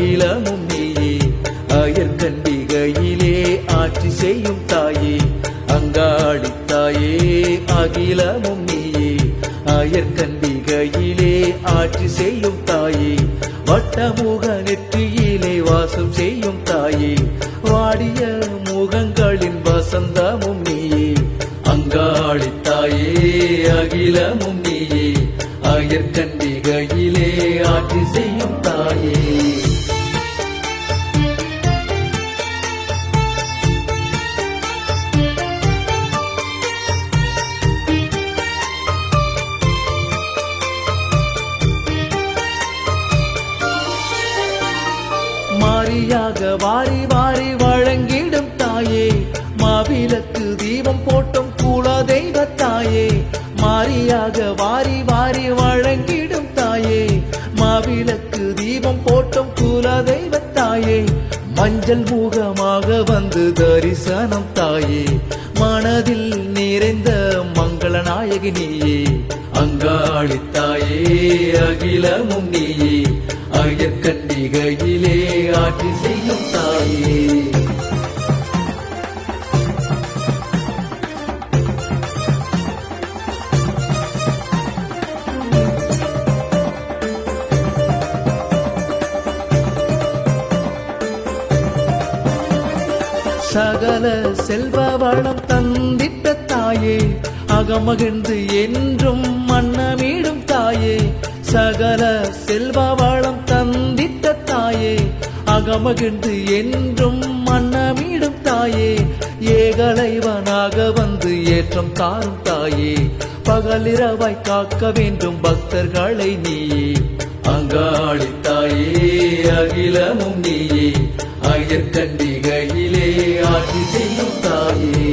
அகிலமும் நீயே அயற்கண்டிகையிலே ஆட்சி செய்யும் தாயே அங்காளி தாயே அகிலமும் நீயே அயற்கண்டிகையிலே ஆட்சி செய்யும் தாயே வட்டமுக நெற்றியிலே வாசம் செய்யும் தாயே வாடிய முகங்களின் வசந்தமும் நீயே அங்காளி தாயே அகிலமும் நீயே அயற்கண்டிகையிலே ஆட்சி செய்யும் தாயே மாரியாக வாரி வாரி வழங்கிடும் தாயே மாவிளக்கு தீபம் போட்டும் குல தெய்வ தாயே மாரியாக வாரி வாரி வழங்கிடும் தாயே மாவிளக்கு தீபம் போட்டும் குல தெய்வ தாயே மஞ்சள் முகமாக வந்து தரிசனம் தாயே மனதில் நிறைந்த மங்கள நாயகி நீயே அங்காளி தாயே அகிலமும் நீயே அயற்கண்டிகையிலே ஆட்சி செய்யும் தாயே சகல செல்வ வளம் தந்திட்ட தாயே அகமகிழ்ந்து என்றும் மன்னமிடும் தாயே சகல செல்வ வளம் தந்திட்ட தாயே அகமகிழ்ந்து என்றும் மன்னமிடும் தாயே ஏகலைவனாக வந்து ஏற்றம் தாரும் தாயே பகலிரவாய் காக்க வேண்டும் பக்தர்களை நீயே அங்காளி தாயே அகிலமும் நீயே அயற்கண்டிகையிலே ஆட்சி செய்யும் தாயே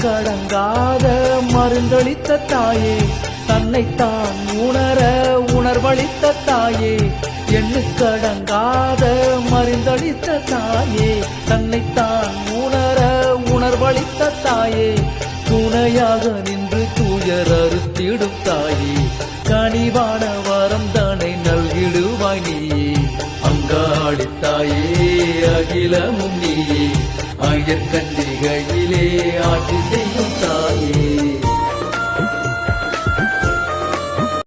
கடங்காத மருந்தளித்த தாயே தன்னைத்தான் உணர உணர்வளித்த தாயே எண்ணுக்கடங்காத மருந்தளித்த தாயே தன்னைத்தான் உணர உணர்வளித்த தாயே துணையாக நின்று துயர் அறுத்திடும் தாயே கனிவான வரம் தானே நல்கிடுவாய் நீயே அங்காளி தாயே அகிலமும் நீயே அயற்கண்டிகையிலே ஆட்சி செய்யும் தாயே